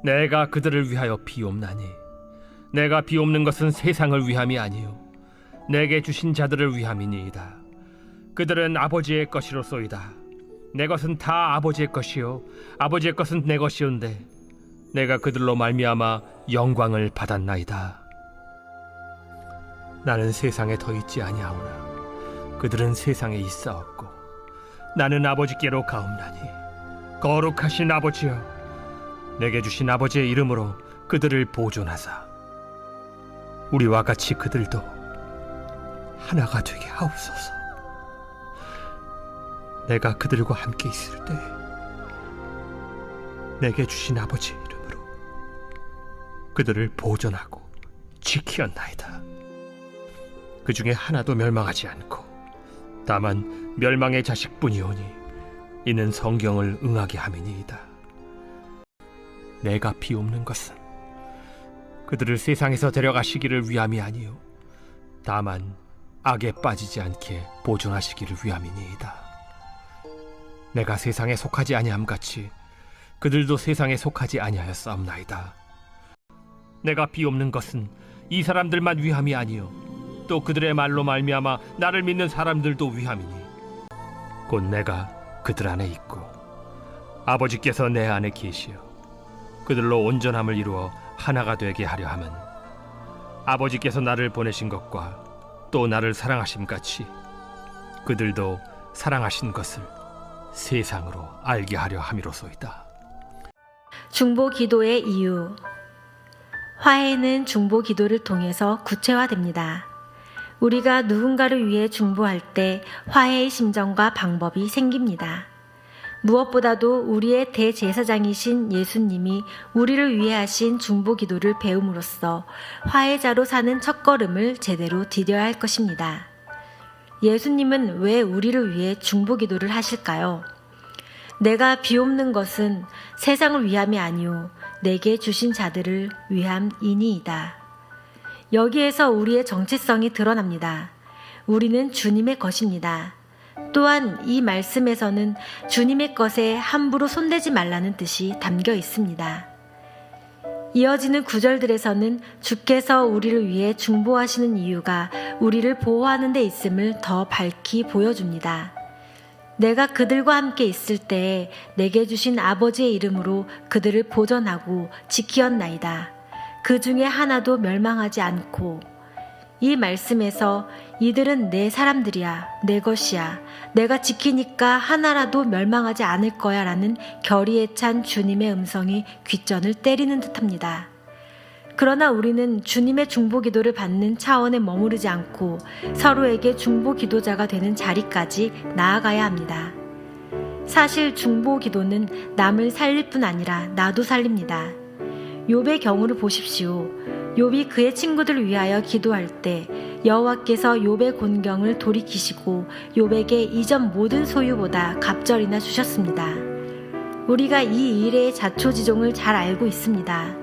내가 그들을 위하여 비옵나니 내가 비옵는 것은 세상을 위함이 아니요 내게 주신 자들을 위함이니이다. 그들은 아버지의 것이로소이다. 내 것은 다 아버지의 것이요 아버지의 것은 내 것이온데 내가 그들로 말미암아 영광을 받았나이다. 나는 세상에 더 있지 아니하오나 그들은 세상에 있사옵고 나는 아버지께로 가옵나니 거룩하신 아버지여, 내게 주신 아버지의 이름으로 그들을 보존하사 우리와 같이 그들도 하나가 되게 하옵소서. 내가 그들과 함께 있을 때 내게 주신 아버지의 이름으로 그들을 보존하고 지키었나이다. 그 중에 하나도 멸망하지 않고 다만 멸망의 자식뿐이오니 이는 성경을 응하게 함이니이다. 내가 비옵는 것은 그들을 세상에서 데려가시기를 위함이 아니요 다만 악에 빠지지 않게 보존하시기를 위함이니이다. 내가 세상에 속하지 아니함같이 그들도 세상에 속하지 아니하였사옵나이다. 내가 비옵는 것은 이 사람들만 위함이 아니요 또 그들의 말로 말미암아 나를 믿는 사람들도 위함이니 곧 내가 그들 안에 있고 아버지께서 내 안에 계시어 그들로 온전함을 이루어 하나가 되게 하려 함은 아버지께서 나를 보내신 것과 또 나를 사랑하심 같이 그들도 사랑하신 것을 세상으로 알게 하려 함이로소이다. 중보 기도의 이유. 화해는 중보 기도를 통해서 구체화됩니다. 우리가 누군가를 위해 중보할 때 화해의 심정과 방법이 생깁니다. 무엇보다도 우리의 대제사장이신 예수님이 우리를 위해 하신 중보 기도를 배움으로써 화해자로 사는 첫걸음을 제대로 디뎌야 할 것입니다. 예수님은 왜 우리를 위해 중보 기도를 하실까요? 내가 비옵는 것은 세상을 위함이 아니오 내게 주신 자들을 위함이니이다. 여기에서 우리의 정체성이 드러납니다. 우리는 주님의 것입니다. 또한 이 말씀에서는 주님의 것에 함부로 손대지 말라는 뜻이 담겨 있습니다. 이어지는 구절들에서는 주께서 우리를 위해 중보하시는 이유가 우리를 보호하는 데 있음을 더 밝히 보여줍니다. 내가 그들과 함께 있을 때에 내게 주신 아버지의 이름으로 그들을 보존하고 지키었나이다. 그 중에 하나도 멸망하지 않고. 이 말씀에서 이들은 내 사람들이야, 내 것이야, 내가 지키니까 하나라도 멸망하지 않을 거야 라는 결의에 찬 주님의 음성이 귓전을 때리는 듯합니다. 그러나 우리는 주님의 중보 기도를 받는 차원에 머무르지 않고 서로에게 중보 기도자가 되는 자리까지 나아가야 합니다. 사실 중보 기도는 남을 살릴 뿐 아니라 나도 살립니다. 욥의 경우를 보십시오. 욥이 그의 친구들을 위하여 기도할 때 여호와께서 욥의 곤경을 돌이키시고 욥에게 이전 모든 소유보다 갑절이나 주셨습니다. 우리가 이 일의 자초지종을 잘 알고 있습니다.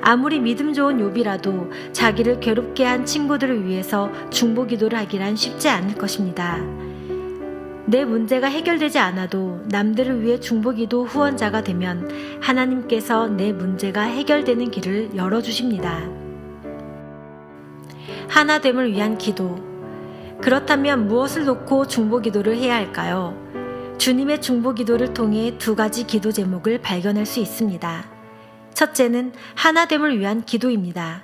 아무리 믿음 좋은 욥이라도 자기를 괴롭게 한 친구들을 위해서 중보 기도를 하기란 쉽지 않을 것입니다. 내 문제가 해결되지 않아도 남들을 위해 중보기도 후원자가 되면 하나님께서 내 문제가 해결되는 길을 열어주십니다. 하나됨을 위한 기도. 그렇다면 무엇을 놓고 중보기도를 해야 할까요? 주님의 중보기도를 통해 두 가지 기도 제목을 발견할 수 있습니다. 첫째는 하나됨을 위한 기도입니다.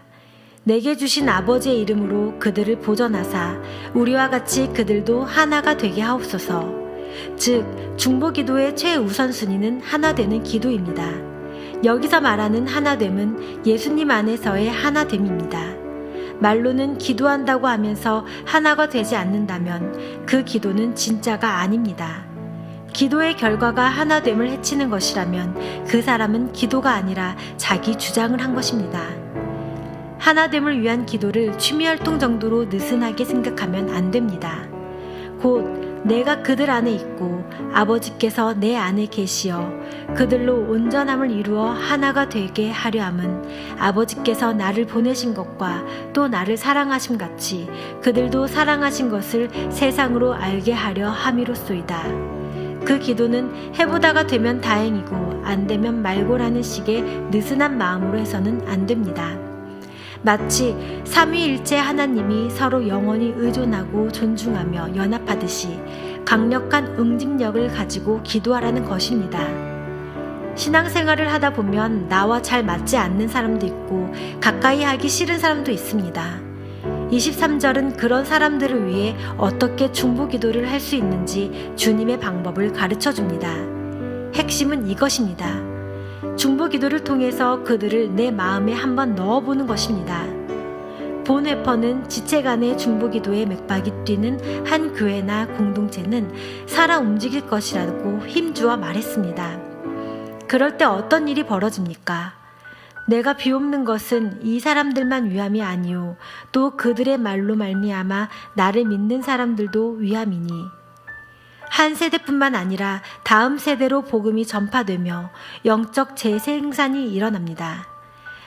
내게 주신 아버지의 이름으로 그들을 보존하사 우리와 같이 그들도 하나가 되게 하옵소서. 즉 중보기도의 최우선순위는 하나되는 기도입니다. 여기서 말하는 하나됨은 예수님 안에서의 하나됨입니다. 말로는 기도한다고 하면서 하나가 되지 않는다면 그 기도는 진짜가 아닙니다. 기도의 결과가 하나됨을 해치는 것이라면 그 사람은 기도가 아니라 자기 주장을 한 것입니다. 하나됨을 위한 기도를 취미활동 정도로 느슨하게 생각하면 안 됩니다. 곧 내가 그들 안에 있고 아버지께서 내 안에 계시어 그들로 온전함을 이루어 하나가 되게 하려 함은 아버지께서 나를 보내신 것과 또 나를 사랑하심 같이 그들도 사랑하신 것을 세상으로 알게 하려 함이로소이다. 그 기도는 해보다가 되면 다행이고 안 되면 말고라는 식의 느슨한 마음으로 해서는 안 됩니다. 마치 삼위일체 하나님이 서로 영원히 의존하고 존중하며 연합하듯이 강력한 응집력을 가지고 기도하라는 것입니다. 신앙생활을 하다 보면 나와 잘 맞지 않는 사람도 있고 가까이 하기 싫은 사람도 있습니다. 23절은 그런 사람들을 위해 어떻게 중보기도를 할 수 있는지 주님의 방법을 가르쳐 줍니다. 핵심은 이것입니다. 중보기도를 통해서 그들을 내 마음에 한번 넣어보는 것입니다. 본회퍼는 지체 간의 중보기도의 맥박이 뛰는 한 교회나 공동체는 살아 움직일 것이라고 힘주어 말했습니다. 그럴 때 어떤 일이 벌어집니까? 내가 비옵는 것은 이 사람들만 위함이 아니오 또 그들의 말로 말미암아 나를 믿는 사람들도 위함이니 한 세대뿐만 아니라 다음 세대로 복음이 전파되며 영적 재생산이 일어납니다.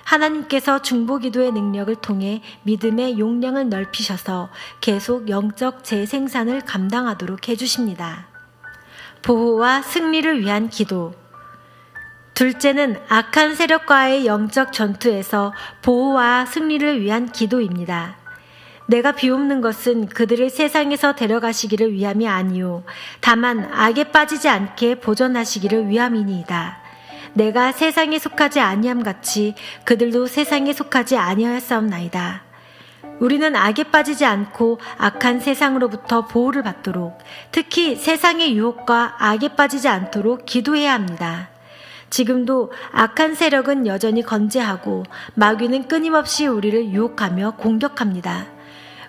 하나님께서 중보기도의 능력을 통해 믿음의 용량을 넓히셔서 계속 영적 재생산을 감당하도록 해주십니다. 보호와 승리를 위한 기도. 둘째는 악한 세력과의 영적 전투에서 보호와 승리를 위한 기도입니다. 내가 비옵는 것은 그들을 세상에서 데려가시기를 위함이 아니오 다만 악에 빠지지 않게 보존하시기를 위함이니이다. 내가 세상에 속하지 아니함 같이 그들도 세상에 속하지 아니하였사옵나이다. 우리는 악에 빠지지 않고 악한 세상으로부터 보호를 받도록 특히 세상의 유혹과 악에 빠지지 않도록 기도해야 합니다. 지금도 악한 세력은 여전히 건재하고 마귀는 끊임없이 우리를 유혹하며 공격합니다.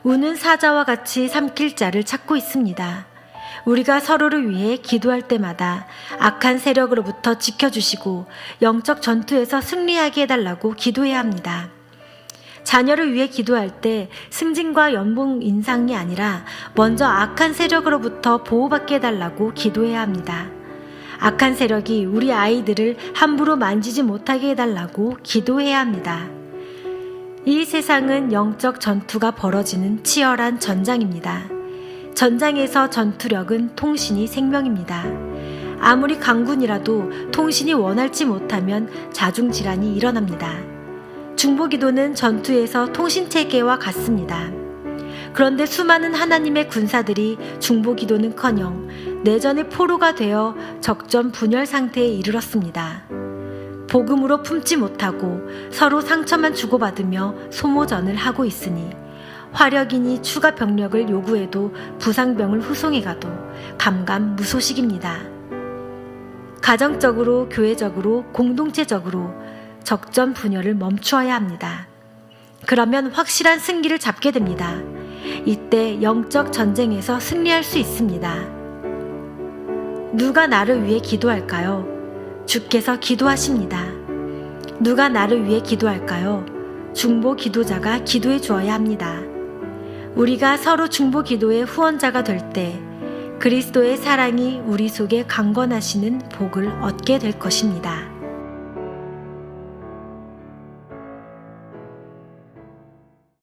우는 사자와 같이 삼킬 자를 찾고 있습니다. 우리가 서로를 위해 기도할 때마다 악한 세력으로부터 지켜주시고 영적 전투에서 승리하게 해달라고 기도해야 합니다. 자녀를 위해 기도할 때 승진과 연봉 인상이 아니라 먼저 악한 세력으로부터 보호받게 해달라고 기도해야 합니다. 악한 세력이 우리 아이들을 함부로 만지지 못하게 해달라고 기도해야 합니다. 이 세상은 영적 전투가 벌어지는 치열한 전장입니다. 전장에서 전투력은 통신이 생명입니다. 아무리 강군이라도 통신이 원활치 못하면 자중질환이 일어납니다. 중보기도는 전투에서 통신체계와 같습니다. 그런데 수많은 하나님의 군사들이 중보기도는커녕 내전의 포로가 되어 적전 분열 상태에 이르렀습니다. 복음으로 품지 못하고 서로 상처만 주고받으며 소모전을 하고 있으니 화력이니 추가 병력을 요구해도 부상병을 후송해가도 감감무소식입니다. 가정적으로, 교회적으로, 공동체적으로 적전 분열을 멈추어야 합니다. 그러면 확실한 승기를 잡게 됩니다. 이때 영적 전쟁에서 승리할 수 있습니다. 누가 나를 위해 기도할까요? 주께서 기도하십니다. 누가 나를 위해 기도할까요? 중보 기도자가 기도해 주어야 합니다. 우리가 서로 중보 기도의 후원자가 될 때 그리스도의 사랑이 우리 속에 강건하시는 복을 얻게 될 것입니다.